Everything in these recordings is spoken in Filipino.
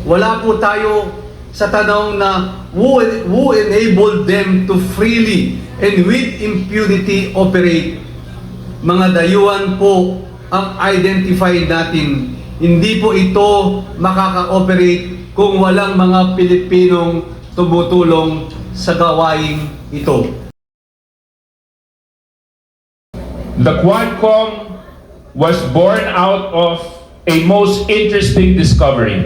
Wala po tayo sa tanong na who enabled them to freely and with impunity operate. Mga dayuhan po ang identify natin. Hindi po ito makaka-operate kung walang mga Pilipinong tumutulong sa gawain ito. The Quadcom was born out of a most interesting discovery.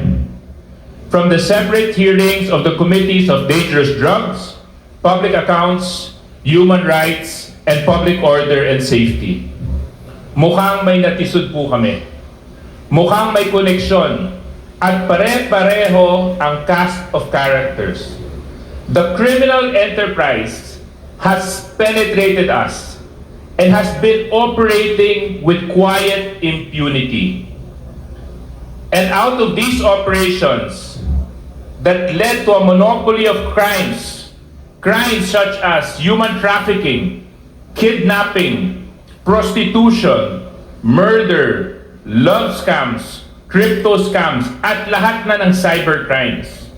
From the separate hearings of the Committees of Dangerous Drugs, Public Accounts, Human Rights, and Public Order and Safety. Mukhang may natisod po kami. Mukhang may koneksyon at pare-pareho ang cast of characters. The criminal enterprise has penetrated us and has been operating with quiet impunity. And out of these operations that led to a monopoly of crimes such as human trafficking, kidnapping, prostitution, murder, love scams, crypto scams, at lahat na ng cyber crimes.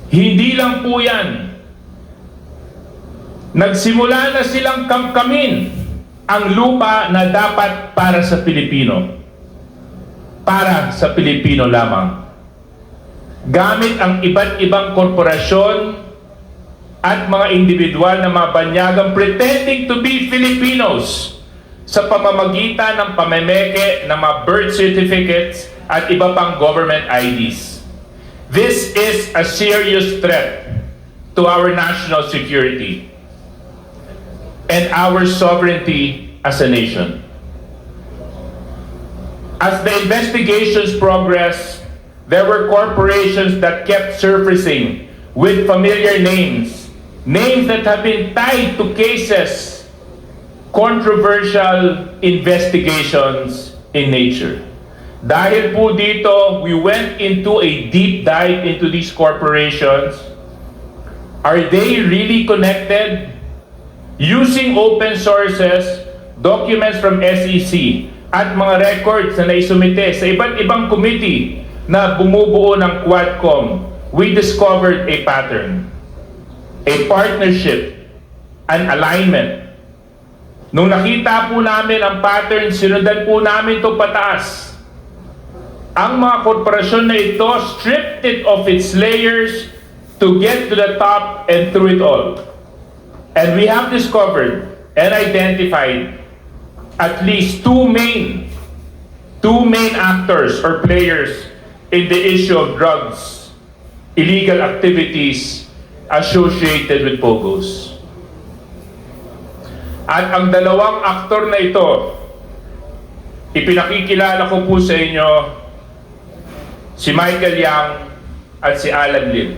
Hindi lang po yan. Nagsimula na silang kamkamin ang lupa na dapat para sa Pilipino. Para sa Pilipino lamang. Gamit ang iba't ibang korporasyon at mga individual na mabanyagang pretending to be Filipinos sa pamamagitan ng pamemeke ng mga birth certificates at iba pang government IDs. This is a serious threat to our national security and our sovereignty as a nation. As the investigations progressed, there were corporations that kept surfacing with familiar names that have been tied to cases, controversial investigations in nature. Dahil po dito, we went into a deep dive into these corporations. Are they really connected? Using open sources, documents from SEC, at mga records na naisumite sa iba't ibang committee na bumubuo ng Quadcom, we discovered a pattern, a partnership, an alignment. Nung nakita po namin ang pattern, sinundan po namin ito pataas. Ang mga korporasyon na ito stripped it of its layers to get to the top and through it all. And we have discovered and identified at least two main actors or players in the issue of drugs, illegal activities associated with POGOs. At ang dalawang aktor na ito, ipinakikilala ko po sa inyo si Michael Yang at si Alan Lim.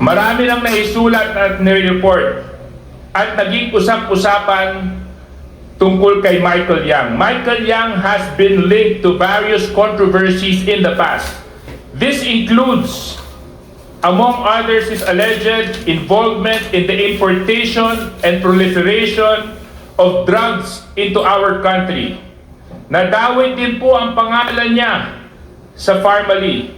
Marami nang naisulat at nireport at naging usap-usapan tungkol kay Michael Yang. Michael Yang has been linked to various controversies in the past. This includes, among others, his alleged involvement in the importation and proliferation of drugs into our country. Nadawit din po ang pangalan niya sa Pharmally.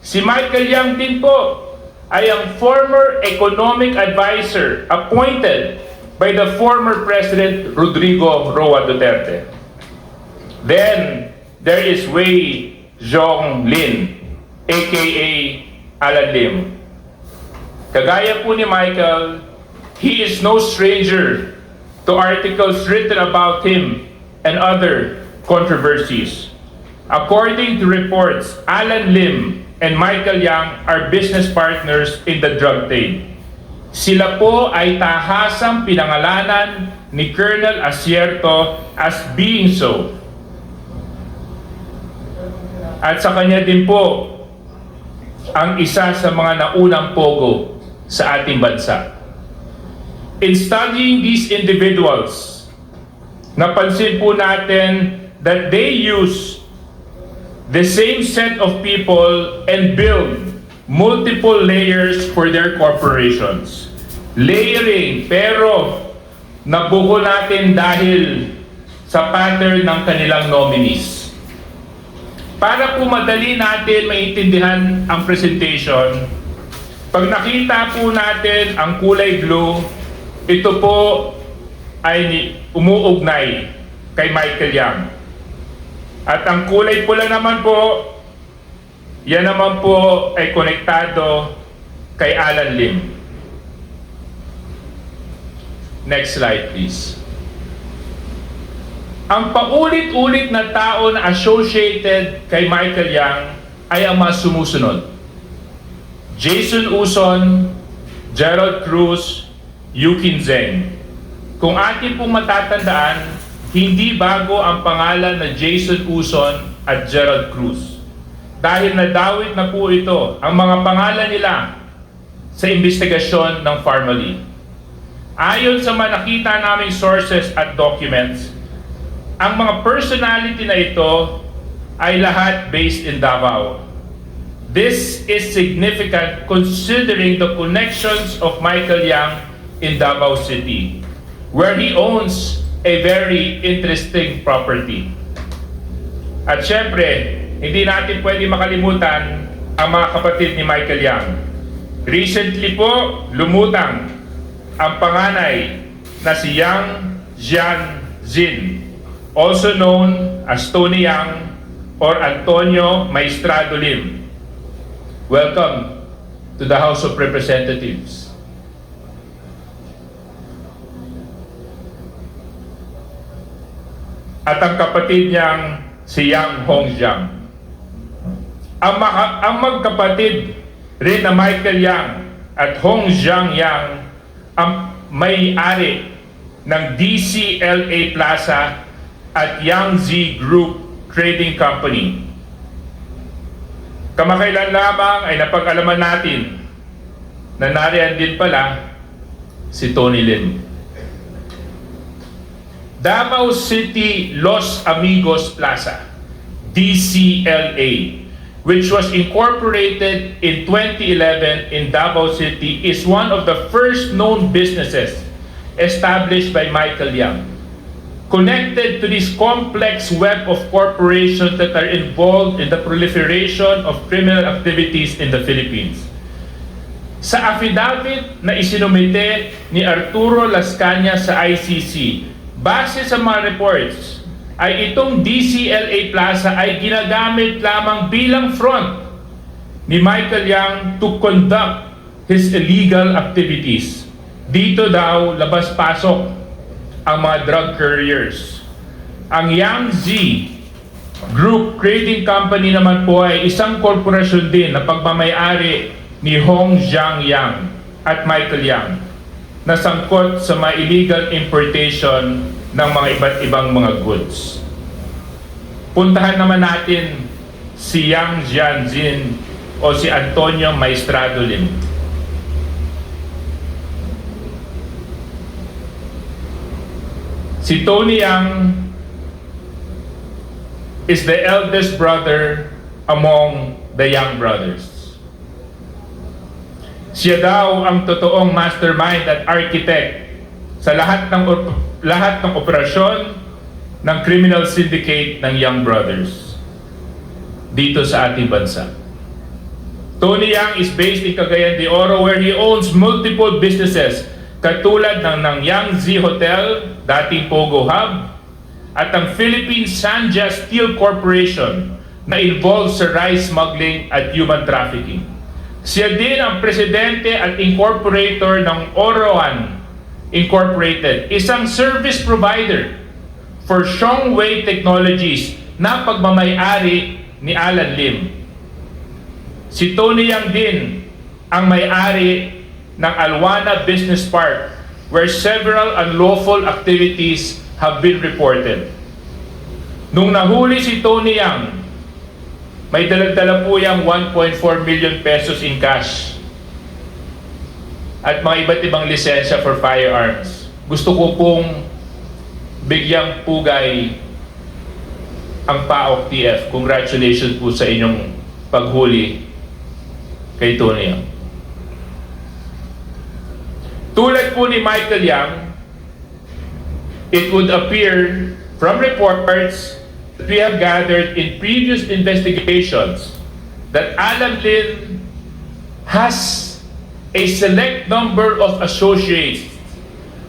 Si Michael Yang din po ay ang former economic advisor appointed by the former President Rodrigo Roa Duterte. Then, there is Wei Zhonglin, aka Alan Lim. Kagaya po ni Michael, he is no stranger to articles written about him and other controversies. According to reports, Alan Lim and Michael Yang are business partners in the drug trade. Sila po ay tahasang pinangalanan ni Colonel Asierto as being so. At sa kanya din po ang isa sa mga naunang pogo sa ating bansa. In studying these individuals, napansin po natin that they use the same set of people and build multiple layers for their corporations. Layering, pero nabuko natin dahil sa pattern ng kanilang nominees. Para po madali natin maintindihan ang presentation, pag nakita po natin ang kulay blue, ito po ay umuugnay kay Michael Yang. At ang kulay pula naman po, yan naman po ay konektado kay Alan Lim. Next slide please. Ang paulit-ulit na tao na associated kay Michael Yang ay ang mga sumusunod: Jason Uson, Gerald Cruz, Yukin Zeng. Kung atin pong matatandaan, hindi bago ang pangalan na Jason Uson at Gerald Cruz. Dahil nadawit na po ito ang mga pangalan nila sa investigasyon ng Pharmaly. Ayon sa mga nakita naming sources at documents, ang mga personality na ito ay lahat based in Davao. This is significant considering the connections of Michael Yang in Davao City, where he owns a very interesting property. At syempre, hindi natin pwede makalimutan ang mga kapatid ni Michael Yang. Recently po, lumutang ang panganay na si Yang Jianjin, also known as Tony Yang or Antonio Maestrado Lim. Welcome to the House of Representatives. At ang kapatid niyang si Yang Hongjiang. Ang magkapatid rin na Michael Yang at Hongjiang Yang ang may-ari ng DCLA Plaza at Yangzi Group Trading Company. Kamakailan lamang ay napag-alaman natin na nariyan din pala si Tony Lim. Davao City Los Amigos Plaza, DCLA, which was incorporated in 2011 in Davao City, is one of the first known businesses established by Michael Yang, connected to this complex web of corporations that are involved in the proliferation of criminal activities in the Philippines. Sa affidavit na isinumite ni Arturo Las Cañas sa ICC, base sa mga reports, ay itong DCLA Plaza ay ginagamit lamang bilang front ni Michael Yang to conduct his illegal activities. Dito daw labas-pasok ang mga drug couriers. Ang Yangzi Group Trading Company naman po ay isang korporasyon din na pagmamay-ari ni Hongjiang Yang at Michael Yang na sangkot sa mga illegal importation ng mga iba't ibang mga goods. Puntahan naman natin si Yang Jianjin o si Antonio Maestrado Lim. Si Tony Yang is the eldest brother among the Yang brothers. Siya daw ang totoong mastermind at architect sa lahat ng operasyon ng criminal syndicate ng Yang brothers dito sa ating bansa. Tony Yang is based in Cagayan de Oro, where he owns multiple businesses katulad ng Yangzi Hotel, dating Pogo Hub, at ang Philippine Sanja Steel Corporation na involved sa rice smuggling at human trafficking. Siya din ang presidente at incorporator ng Oroan Incorporated, isang service provider for Shongwei Technologies na pagmamay-ari ni Alan Lim. Si Tony Yang din ang may-ari ng Alwana Business Park, where several unlawful activities have been reported. Nung nahuli si Tony Yang, may daladala po yung 1.4 million pesos in cash at mga iba't ibang lisensya for firearms. Gusto ko pong bigyang pugay ang PAOK TF. Congratulations po sa inyong paghuli kay Tony Yang. Tulad po ni Michael Yang, it would appear from reports we have gathered in previous investigations that Alan Lim has a select number of associates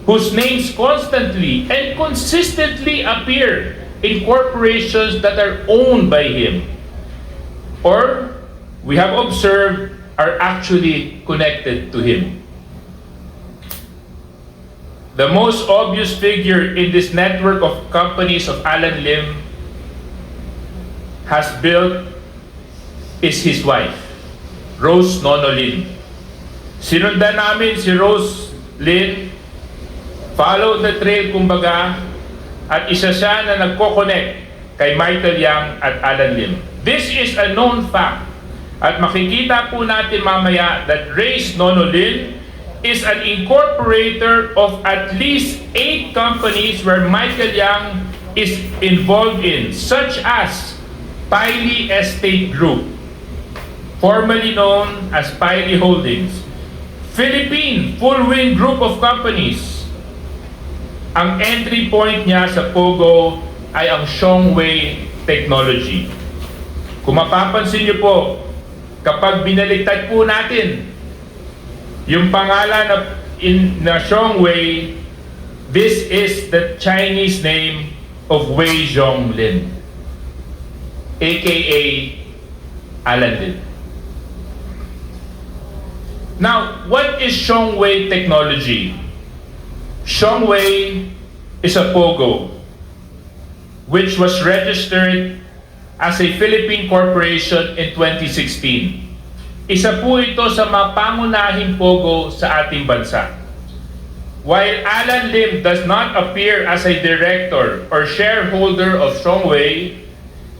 whose names constantly and consistently appear in corporations that are owned by him, or we have observed are actually connected to him. The most obvious figure in this network of companies of Alan Lim has built is his wife, Rose Nono Lim. Sinundan namin si Rose Lin, follow the trail kumbaga, at isa siya na nagko-connect kay Michael Yang at Alan Lim. This is a known fact. At makikita po natin mamaya that Rose Nono Lin is an incorporator of at least 8 companies where Michael Yang is involved in, such as Piley Estate Group, formerly known as Piley Holdings, Philippine Full Wind Group of Companies. Ang entry point niya sa Pogo ay ang Shongwei Technology. Kung mapapansin niyo po, kapag binaliktad po natin yung pangalan na Shongwei, this is the Chinese name of Wei Zhonglin, aka Alan Lim. Now, what is Shongwei Technology? Shongwei is a Pogo which was registered as a Philippine corporation in 2016. Isa po ito sa mapangunahing Pogo sa ating bansa. While Alan Lim does not appear as a director or shareholder of Shongwei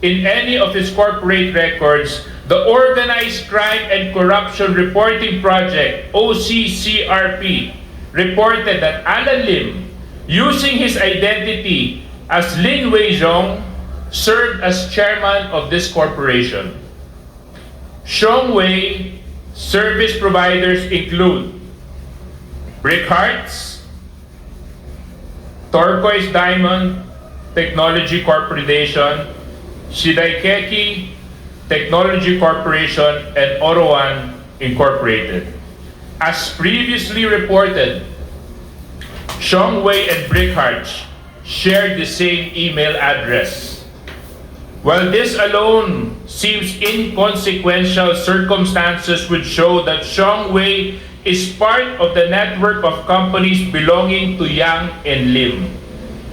in any of his corporate records, the Organized Crime and Corruption Reporting Project, OCCRP, reported that Alan Lim, using his identity as Lin Weizhong, served as chairman of this corporation. Shongwei service providers include Brick Hearts, Turquoise Diamond Technology Corporation, Shidaikeki Technology Corporation, and Orowan Incorporated. As previously reported, Shongwei and Brick Hearts shared the same email address. While this alone seems inconsequential, circumstances would show that Shongwei is part of the network of companies belonging to Yang and Lim,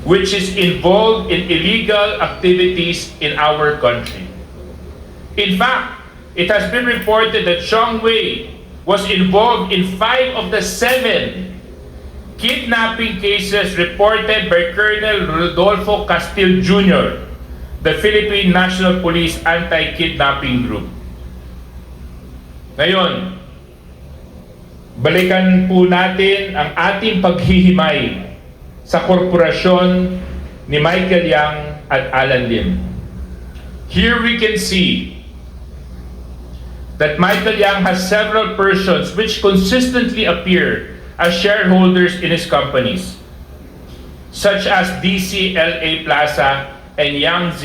which is involved in illegal activities in our country. In fact, it has been reported that Shongwei was involved in 5 of the 7 kidnapping cases reported by Colonel Rodolfo Castil Jr., the Philippine National Police Anti-Kidnapping Group. Ngayon, balikan po natin ang ating paghihimay sa korporasyon ni Michael Yang at Alan Lim. Here we can see that Michael Yang has several persons which consistently appear as shareholders in his companies, such as DCLA Plaza and Yang Z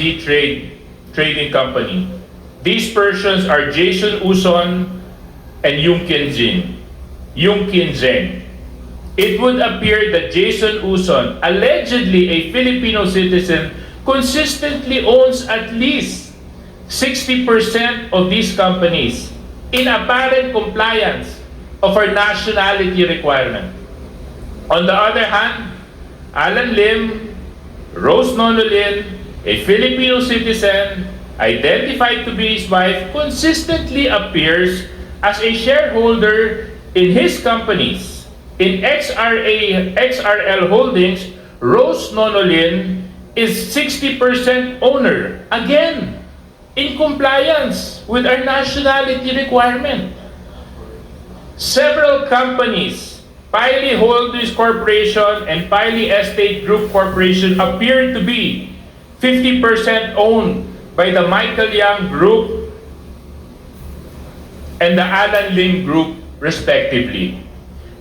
Trading Company. These persons are Jason Uson and Yung Kin Zeng. It would appear that Jason Uson, allegedly a Filipino citizen, consistently owns at least 60% of these companies in apparent compliance of our nationality requirement. On the other hand, Alan Lim, Rose Nono Lin, a Filipino citizen, identified to be his wife, consistently appears as a shareholder in his companies. In XRL Holdings, Rose Nono Lin is 60% owner. Again, in compliance with our nationality requirement. Several companies, Piley Holdings Corporation and Piley Estate Group Corporation, appear to be 50% owned by the Michael Yang Group and the Alan Lim Group, respectively.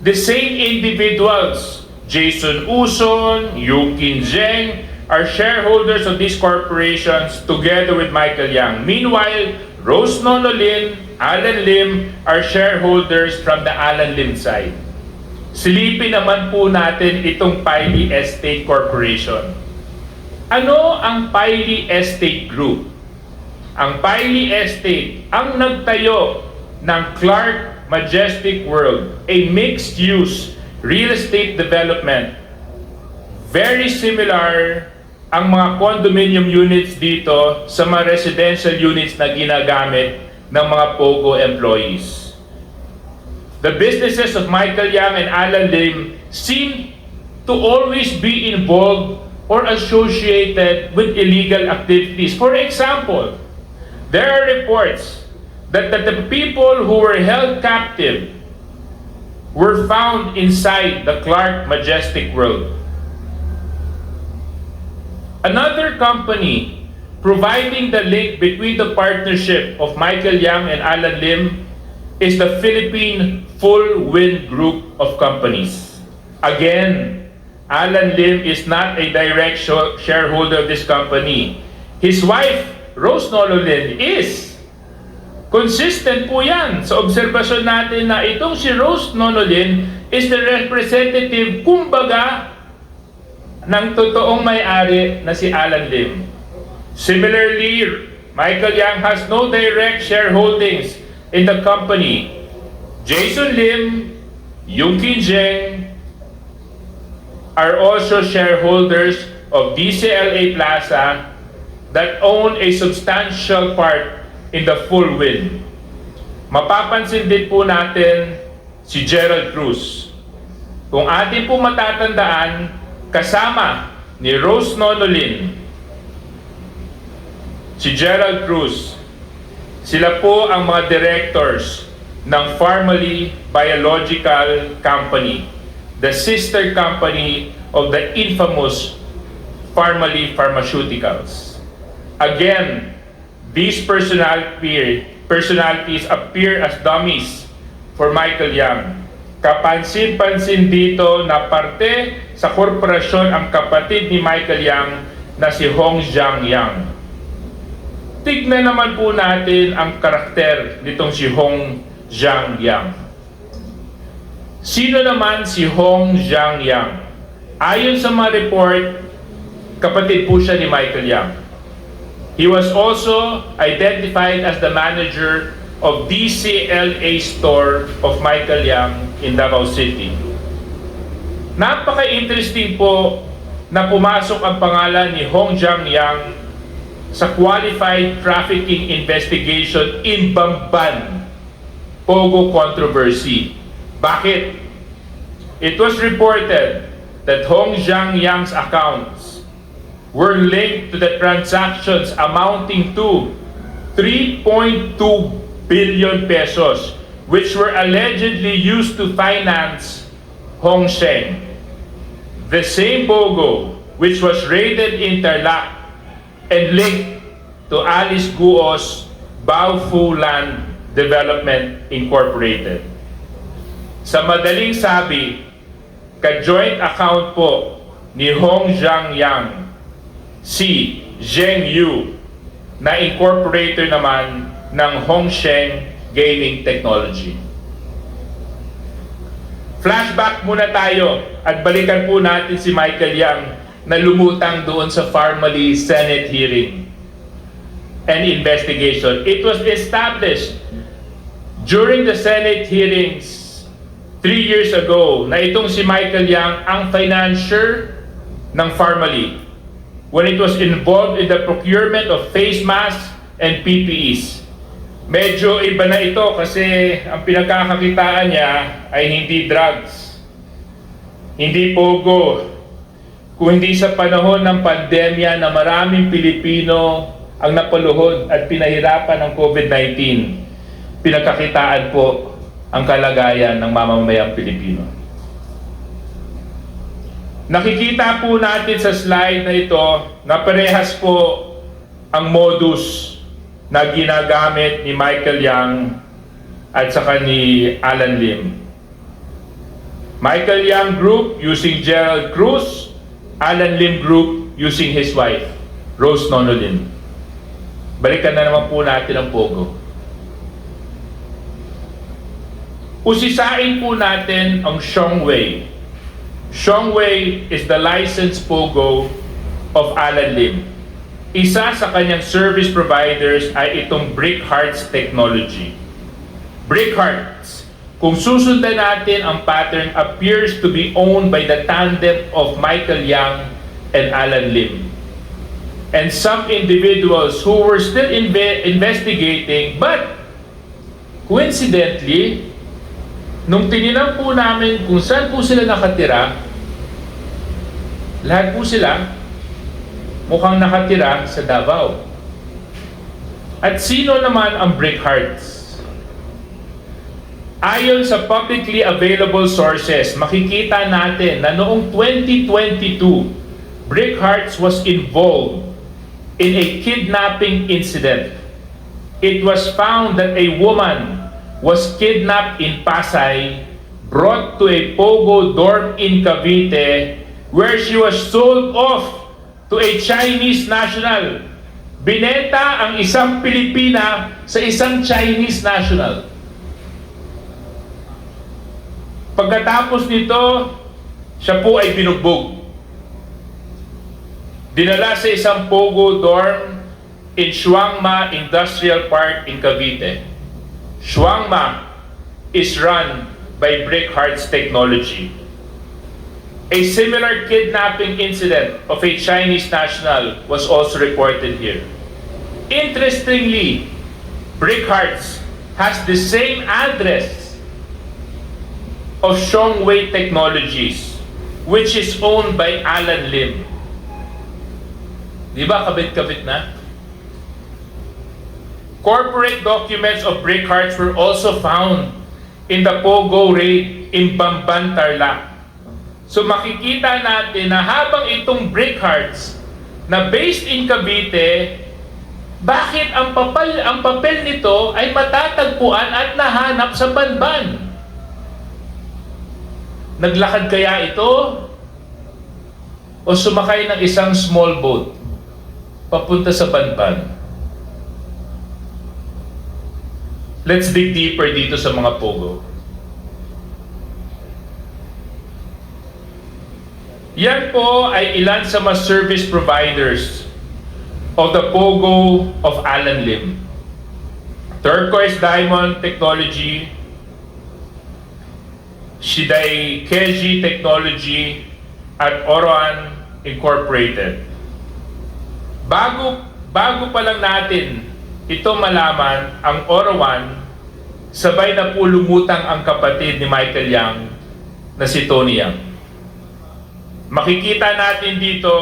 The same individuals, Jason Uson, Yung Kin Zeng, are shareholders of these corporations together with Michael Yang. Meanwhile, Rose Nonolin, Alan Lim are shareholders from the Alan Lim side. Silipin naman po natin itong Piley Estate Corporation. Ano ang Piley Estate Group? Ang Piley Estate ang nagtayo ng Clark Majestic World, a mixed-use real estate development. Very similar ang mga condominium units dito sa mga residential units na ginagamit ng mga POGO employees. The businesses of Michael Yang and Alan Lim seem to always be involved or associated with illegal activities. For example, there are reports that the people who were held captive were found inside the Clark Majestic World. Another company providing the link between the partnership of Michael Yang and Alan Lim is the Philippine Full Wind Group of companies. Again, Alan Lim is not a direct shareholder of this company. His wife, Rose Nonolin, is. Consistent po yan sa obserbasyon natin na itong si Rose Nonolin is the representative, kumbaga, ng totoong may-ari na si Alan Lim. Similarly, Michael Yang has no direct shareholdings in the company. Jason Lim, Yungkin Zheng are also shareholders of DCLA Plaza that own a substantial part in the Full Wind. Mapapansin din po natin si Gerald Cruz. Kung atin po matatandaan, kasama ni Rose Nonolin, si Gerald Cruz, sila po ang mga directors ng Pharmaly Biological Company, the sister company of the infamous Pharmaly Pharmaceuticals. Again, these personalities appear as dummies for Michael Yang. Kapansin-pansin dito na parte sa korporasyon ang kapatid ni Michael Yang na si Hong Zhang Yang. Tignan naman po natin ang karakter nitong si Hong Zhang Yang. Sino naman si Hong Zhang Yang? Ayon sa mga report, kapatid po siya ni Michael Yang. He was also identified as the manager of DCLA store of Michael Yang in Davao City. Napaka-interesting po na pumasok ang pangalan ni Hong Zhang Yang sa Qualified Trafficking Investigation in Bamban POGO controversy. Bakit? It was reported that Hong Zhang Yang's accounts were linked to the transactions amounting to 3.2 billion pesos, which were allegedly used to finance Hong Sheng, the same POGO which was raided in Tarlac and linked to Alice Guo's Baofu Land Development Incorporated. Sa madaling sabi, ka-joint account po ni Hong Zhang Yang si Zheng Yu na incorporator naman ng Hong Sheng Gaming Technology. Flashback muna tayo at balikan po natin si Michael Yang na lumutang doon sa Pharmaly Senate hearing and investigation. It was established during the Senate hearings 3 years ago na itong si Michael Yang ang financier ng Pharmaly when it was involved in the procurement of face masks and PPEs. Medyo iba na ito kasi ang pinagkakakitaan niya ay hindi drugs, hindi POGO, kung hindi sa panahon ng pandemya na maraming Pilipino ang napaluhod at pinahirapan ng COVID-19, pinagkakitaan po ang kalagayan ng mamamayang Pilipino. Nakikita po natin sa slide na ito na parehas po ang modus na ginagamit ni Michael Yang at saka ni Alan Lim. Michael Yang Group using Gerald Cruz, Alan Lim Group using his wife, Rose Nonolin. Balikan na naman po natin ang Pogo. Usisain po natin ang Xiongwei. Xiongwei is the licensed Pogo of Alan Lim. Isa sa kanyang service providers ay itong Brick Hearts Technology. Brick Hearts, kung susundan natin ang pattern, appears to be owned by the tandem of Michael Yang and Alan Lim. And some individuals who were still investigating, but coincidentally, nung tininan po namin kung saan po sila nakatira, lahat po sila mukhang nakatira sa Davao. At sino naman ang Brick Hearts? Ayon sa publicly available sources, makikita natin na noong 2022, Brick Hearts was involved in a kidnapping incident. It was found that a woman was kidnapped in Pasay, brought to a Pogo dorm in Cavite, where she was sold off to a Chinese national. Binenta ang isang Pilipina sa isang Chinese national. Pagkatapos nito, siya po ay binugbog. Dinala sa isang Pogo dorm in Shuangma Industrial Park in Cavite. Shuangma is run by Brick Hearts Technology. A similar kidnapping incident of a Chinese national was also reported here. Interestingly, Brick Hearts has the same address of Xiongwei Technologies, which is owned by Alan Lim. Di ba kabit-kabit na? Corporate documents of Brick Hearts were also found in the Pogo raid in Bamban, Tarlac. So makikita natin na habang itong Brick Hearts na based in Cavite, bakit ang papel nito ay matatagpuan at nahanap sa Banban? Naglakad kaya ito? O sumakay ng isang small boat papunta sa Banban? Let's dig deeper dito sa mga Pogo. Yan po ay ilan sa mga service providers of the Pogo of Alan Lim. Turquoise Diamond Technology, Shiday Keji Technology, at Oroan Incorporated. Bago pa lang natin ito malaman, ang Oroan, sabay na po lumutang ang kapatid ni Michael Yang na si Tony Yang. Makikita natin dito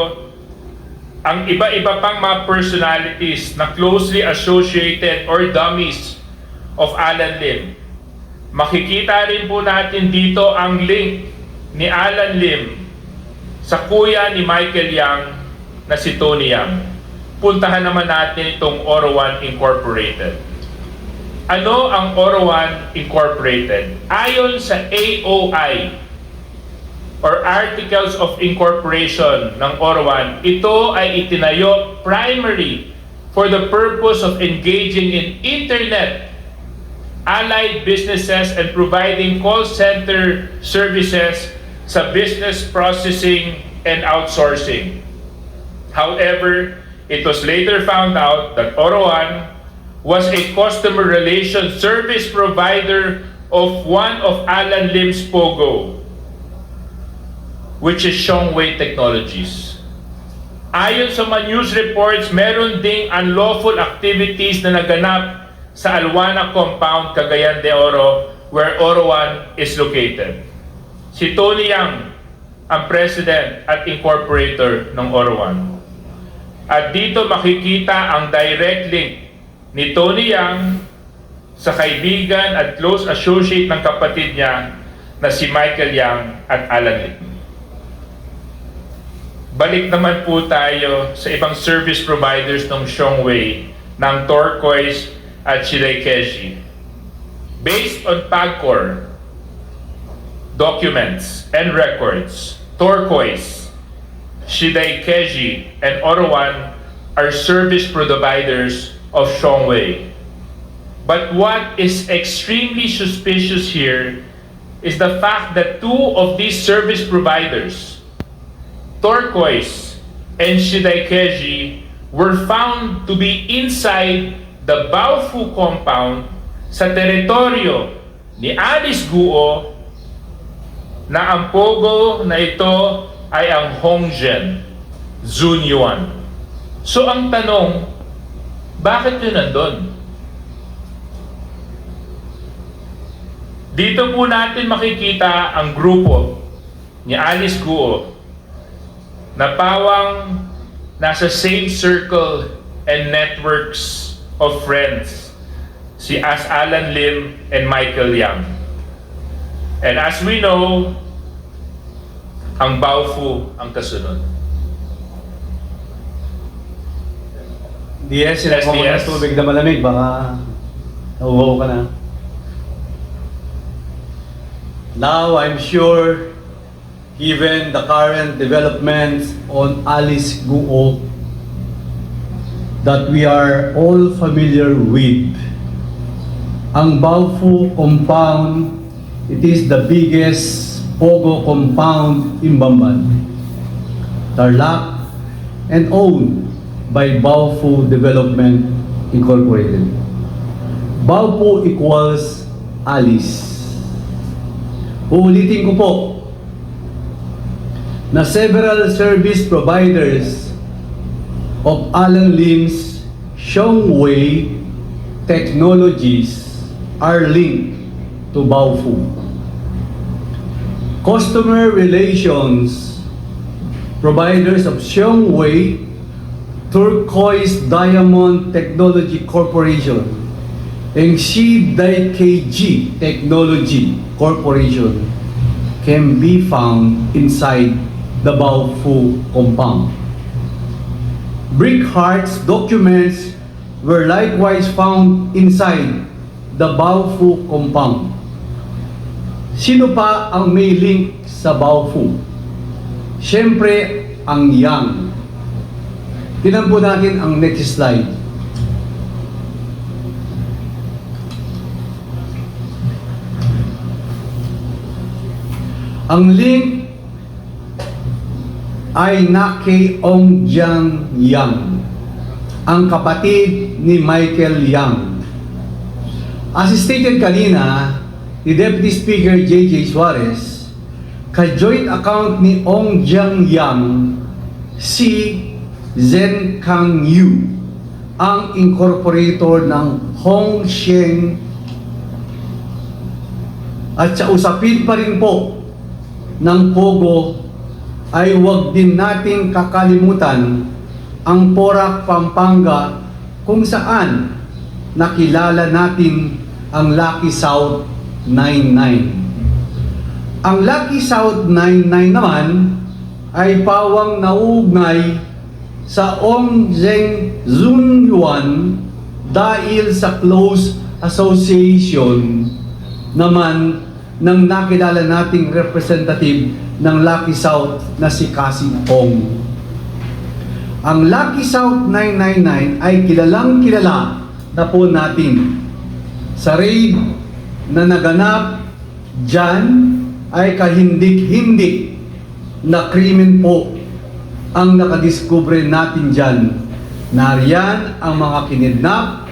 ang iba-iba pang mga personalities na closely associated or dummies of Alan Lim. Makikita rin po natin dito ang link ni Alan Lim sa kuya ni Michael Yang na si Tony Yang. Puntahan naman natin itong Orowan Incorporated. Ano ang Orowan Incorporated? Ayon sa AOI, or Articles of Incorporation ng Orowan, ito ay itinayo primary for the purpose of engaging in internet allied businesses and providing call center services sa business processing and outsourcing. However, it was later found out that Orowan was a customer relations service provider of one of Alan Lim's Pogo, which is Xiongwei Technologies. Ayon sa mga news reports, meron ding unlawful activities na naganap sa Alwana Compound, Cagayan de Oro, where Orowan is located. Si Tony Yang ang president at incorporator ng Orowan. At dito makikita ang direct link ni Tony Yang sa kaibigan at close associate ng kapatid niya na si Michael Yang at Alan Lim. Balik naman po tayo sa ibang service providers ng Xiongwei, ng Turquoise at Shiday Keji. Based on PAGCOR documents and records, Turquoise Shidai Keji, and Orowan are service providers of Shongwei. But what is extremely suspicious here is the fact that two of these service providers, Turquoise and Shidai Keji, were found to be inside the Baofu compound sa teritoryo ni Alice Guo, na ang pogo na ito ay ang Hongzhen Zunyuan. So ang tanong, bakit yun nandun? Dito po natin makikita ang grupo ni Alice Guo na pawang nasa same circle and networks of friends, si Alan Lim and Michael Yang. And as we know, ang Baofu ang kasunod. DS, sila ko muna SDS. tubig na malamig, baka nauwaw ka na. Now, I'm sure, given the current developments on Alice Guo, that we are all familiar with. Ang Baofu compound, it is the biggest pogo compound in Bamban, Tarlac, and owned by Baofu Development Incorporated. Baofu equals Alice. Uulitin ko po na several service providers of Alan Lim's Shongwei Technologies are linked to Baofu. Customer relations providers of Shongwei Turquoise Diamond Technology Corporation and Shidai KG Technology Corporation can be found inside the Baofu compound. Brickhart's documents were likewise found inside the Baofu compound. Sino pa ang may link sa Baofu? Siyempre, ang Yang. Tingnan po natin ang next slide. Ang link ay na kay Ongjiang Yang, ang kapatid ni Michael Yang. As stated kanina, ni Deputy Speaker J.J. Suarez, ka-joint account ni Ongjiang Yang si Zhen Kang Yu, ang incorporator ng Hongsheng, at sa usapin pa rin po ng Pogo ay huwag din nating kakalimutan ang Porac, Pampanga, kung saan nakilala natin ang Lucky South 99. Ang Lucky South 99 naman ay pawang nauugnay sa Hongzhen Zunyuan dahil sa close association naman ng nakilala nating representative ng Lucky South na si Cassie Ong. Ang Lucky South 999 ay kilalang kilala na po natin sa raid na naganap dyan ay kahindik-hindik na krimen po ang nakadiskubre natin dyan. Nariyan ang mga kinidnap,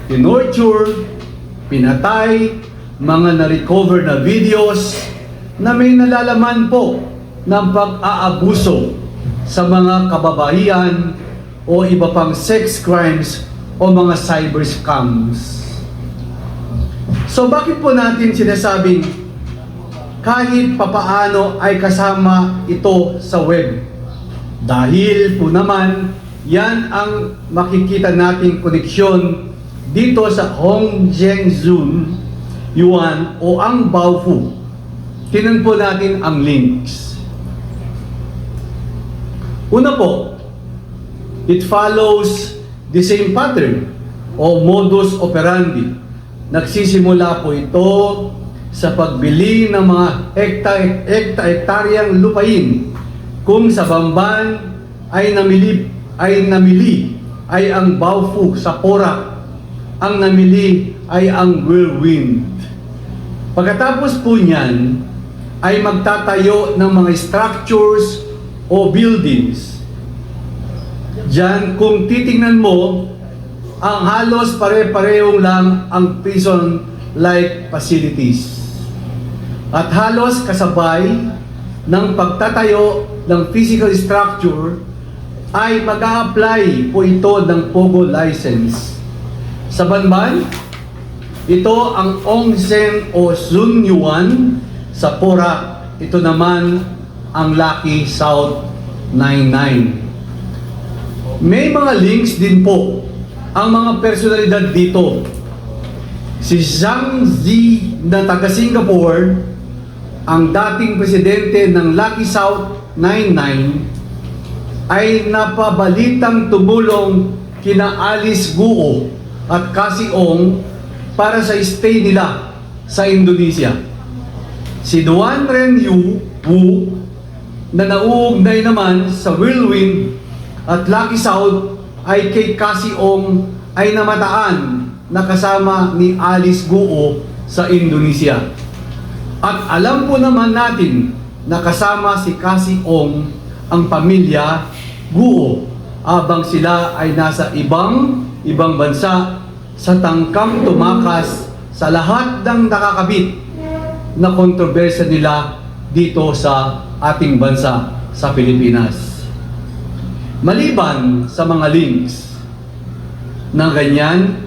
tinorture, pinatay, mga na-recover na videos na may nalalaman po ng pag-aabuso sa mga kababaihan o iba pang sex crimes o mga cyber scams. So bakit po natin sinasabing kahit papaano ay kasama ito sa web? Dahil po naman, yan ang makikita nating koneksyon dito sa Hongzhen Yuan o ang Baofu. Tingnan po natin ang links. Una po, it follows the same pattern o modus operandi. Nagsisimula po ito sa pagbili ng mga hektaryang lupain Kung sa Bamban ay namili ay ang Baofu sa Porac, ang namili ay ang whirlwind. Pagkatapos po niyan, ay magtatayo ng mga structures o buildings. Diyan, kung titingnan mo, ang halos pare-parehong lang ang prison-like facilities. At halos kasabay ng pagtatayo ng physical structure ay mag-a-apply po ito ng POGO license. Sa Banban, ito ang Ongsen o Zunyuan. Sa Porac, ito naman ang Lucky South 99. May mga links din po ang mga personalidad dito. Si Zhang Zi na taga Singapore, ang dating presidente ng Lucky South 99, ay napabalitang tumulong kina Alice Guo at Cassie Ong para sa stay nila sa Indonesia. Si Duan Ren Wu na nauugnay naman sa Whirlwind at Lucky South ay kay Cassie Ong ay namataan na kasama ni Alice Guo sa Indonesia. At alam po naman natin na kasama si Cassie Ong ang pamilya Guo habang sila ay nasa ibang bansa sa tangkang tumakas sa lahat ng nakakabit na kontrobersya nila dito sa ating bansa sa Pilipinas. Maliban sa mga links na ganyan,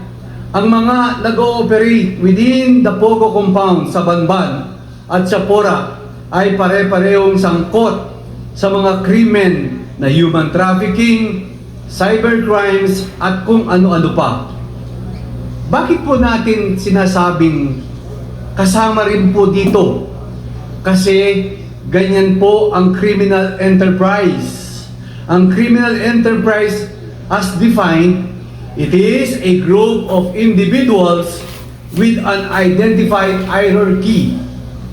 ang mga nag-ooperate within the POGO compound sa Banban at sa Porac ay pare-parehong sangkot sa mga krimen na human trafficking, cybercrimes at kung ano-ano pa. Bakit po natin sinasabing kasama rin po dito? Kasi ganyan po ang criminal enterprise. Ang criminal enterprise as defined, it is a group of individuals with an identified hierarchy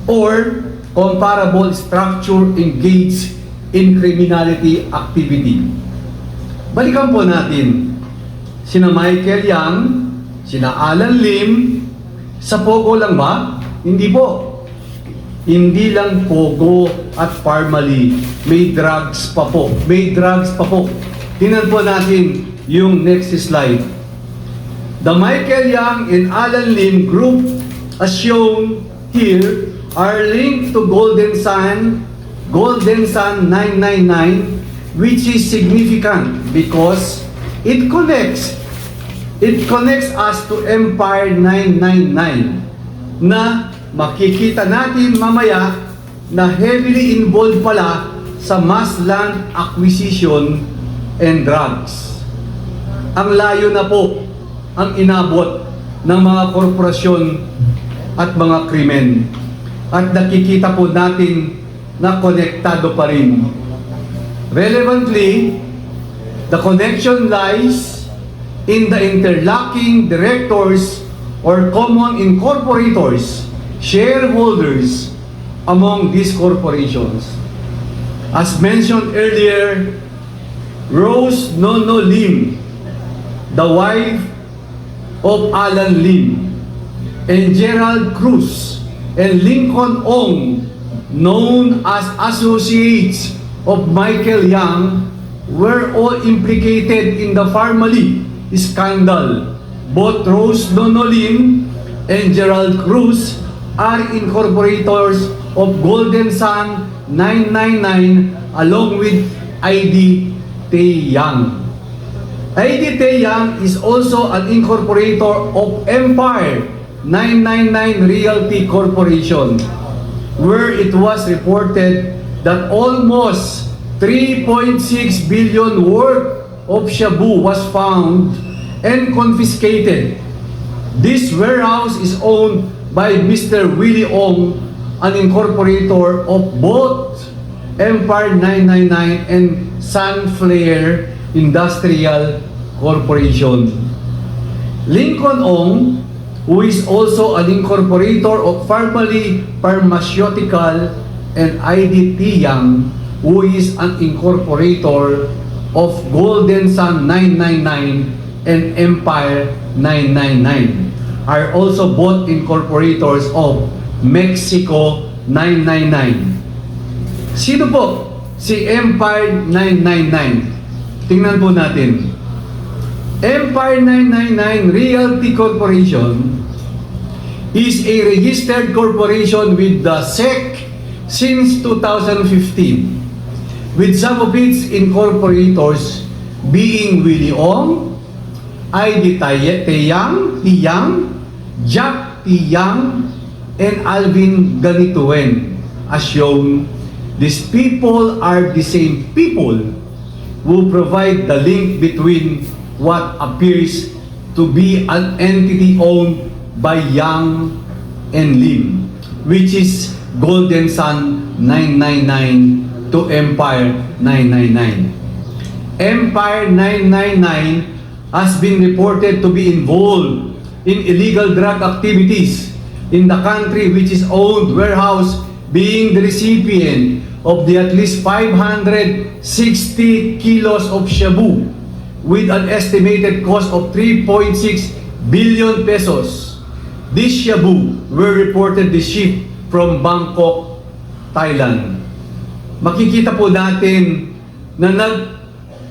or comparable structure engaged in criminality activity. Balikan po natin sina Michael Yang, sina Alan Lim. Sa POGO lang ba? Hindi po. Hindi lang POGO at Parmali. May drugs pa po. May drugs pa po. Tingnan po natin yung next slide. The Michael Yang and Alan Lim group, as shown here, are linked to Golden Sun 999, which is significant because it connects us to Empire 999 na makikita natin mamaya na heavily involved pala sa mass land acquisition and drugs. Ang layo na po ang inabot ng mga korporasyon at mga krimen. At nakikita po natin na konektado pa rin. Relevantly, the connection lies in the interlocking directors or common incorporators, shareholders among these corporations. As mentioned earlier, Rose Nono Lim, the wife of Alan Lim, and Gerald Cruz and Lincoln Ong, known as associates of Michael Yang, were all implicated in the Parmali scandal. Both Rose Nono Lim and Gerald Cruz are incorporators of Golden Sun 999 along with ID Tae Yang. ID Tae Yang is also an incorporator of Empire 999 Realty Corporation, where it was reported that almost 3.6 billion worth of shabu was found and confiscated. This warehouse is owned by Mr. Willie Ong, an incorporator of both Empire 999 and Sunflare Industrial Corporation. Lincoln Ong, who is also an incorporator of Parmali Pharmaceutical and ID Tae Yang, who is an incorporator of Golden Sun 999 and Empire 999, are also both incorporators of Mexico 999. Sino po si Empire 999? Tingnan po natin. Empire 999 Realty Corporation is a registered corporation with the SEC since 2015, with some of its incorporators being Willie Ong, Ivy Tiyang, Jack Tiyang, and Alvin Ganituen. As shown, these people are the same people who provide the link between what appears to be an entity owned by Yang and Lim, which is Golden Sun 999 to Empire 999. Empire 999 has been reported to be involved in illegal drug activities in the country, which is owned warehouse being the recipient of the at least 560 kilos of shabu with an estimated cost of 3.6 billion pesos. These shabu were reportedly shipped from Bangkok, Thailand. Makikita po natin na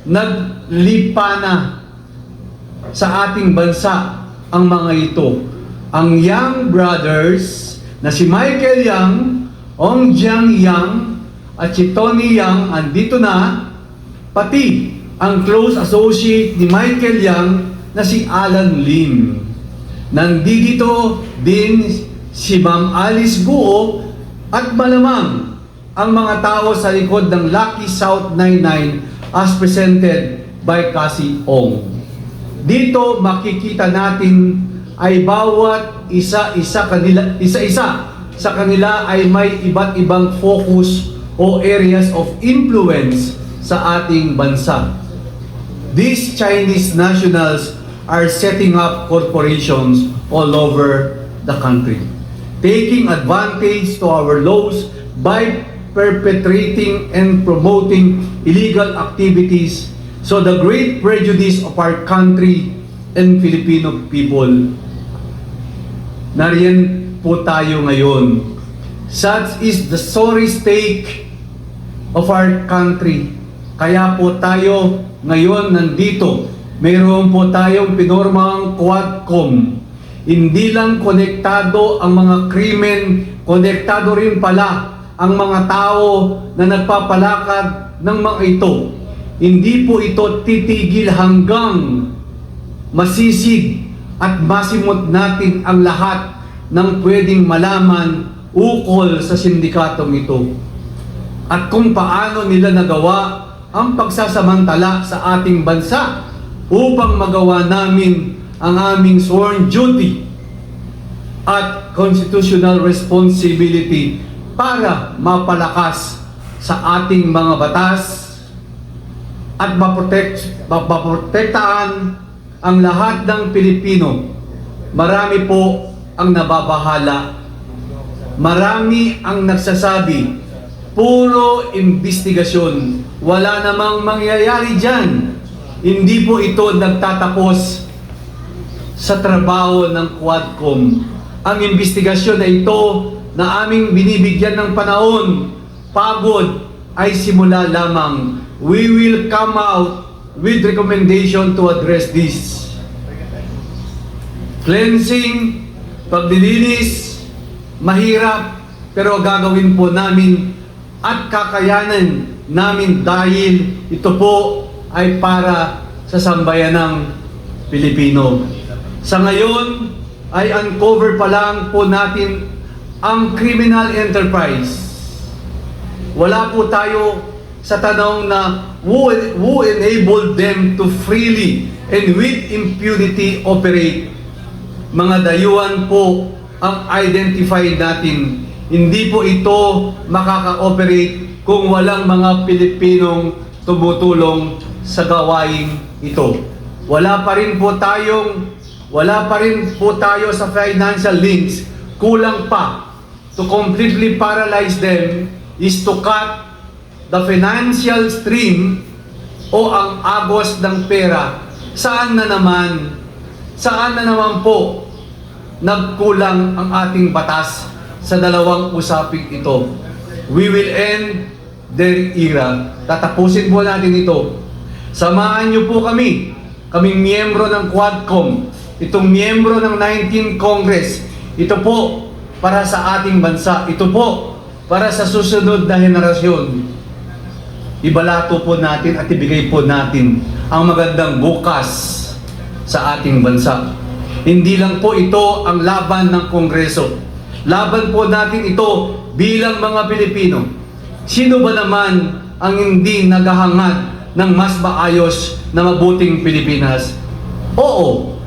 naglipa na sa ating bansa ang mga ito. Ang Yang brothers na si Michael Yang, Ong Jiang Yang, at si Tony Yang andito na, pati ang close associate ni Michael Yang na si Alan Lim. Nandito din si Ma'am Alice Guo at malamang ang mga tao sa likod ng Lucky South 99 as presented by Cassie Ong. Dito makikita natin ay bawat isa-isa sa kanila ay may iba't ibang focus o areas of influence sa ating bansa. These Chinese nationals are setting up corporations all over the country, taking advantage to our laws by perpetrating and promoting illegal activities, so the great prejudice of our country and Filipino people. Nariyan po tayo ngayon. Such is the sorry state of our country. Kaya po tayo ngayon nandito. Mayroon po tayong pinormang Quadcom. Hindi lang konektado ang mga krimen, konektado rin pala ang mga tao na nagpapalakad ng mga ito. Hindi po ito titigil hanggang masisig at masimot natin ang lahat ng pwedeng malaman ukol sa sindikatong ito. At kung paano nila nagawa ang pagsasamantala sa ating bansa upang magawa namin ang aming sworn duty at constitutional responsibility para mapalakas sa ating mga batas at maprotektahan ang lahat ng Pilipino. Marami po ang nababahala. Marami ang nagsasabi, puro investigasyon. Wala namang mangyayari dyan. Hindi po ito nagtatapos sa trabaho ng Quadcom. Ang investigasyon na ito na aming binibigyan ng panahon, pagod, ay simula lamang. We will come out with recommendation to address this. Cleansing, paglilinis, mahirap, pero gagawin po namin at kakayanan namin dahil ito po ay para sa sambayanang Pilipino. Sa ngayon, ay uncover pa lang po natin ang criminal enterprise. Wala po tayo sa tanong na who enabled them to freely and with impunity operate. Mga dayuhan po ang identify natin. Hindi po ito makaka-operate kung walang mga Pilipinong tumutulong sa gawain ito. Wala pa rin po tayo sa financial links. Kulang pa. To completely paralyze them is to cut the financial stream o ang agos ng pera, saan na naman po nagkulang ang ating batas sa dalawang usaping ito? We will end their era. Tatapusin po natin ito. Samahan niyo po kaming miyembro ng Quadcom, itong miyembro ng 19th Congress. Ito po para sa ating bansa. Ito po para sa susunod na henerasyon. Ibalato po natin at ibigay po natin ang magandang bukas sa ating bansa. Hindi lang po ito ang laban ng Kongreso. Laban po natin ito bilang mga Pilipino. Sino ba naman ang hindi naghahangad ng mas maayos na mabuting Pilipinas? Oo,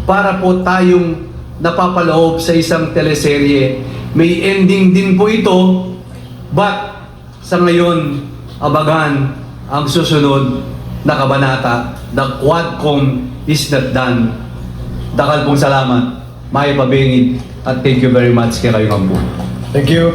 para po tayong napapaloob sa isang teleserye. May ending din po ito, but sa ngayon, abagan ang susunod na kabanata. The Quadcom is not done. Dakal pong salamat, Maya Pabengid, at thank you very much kay kayong ampo. Thank you.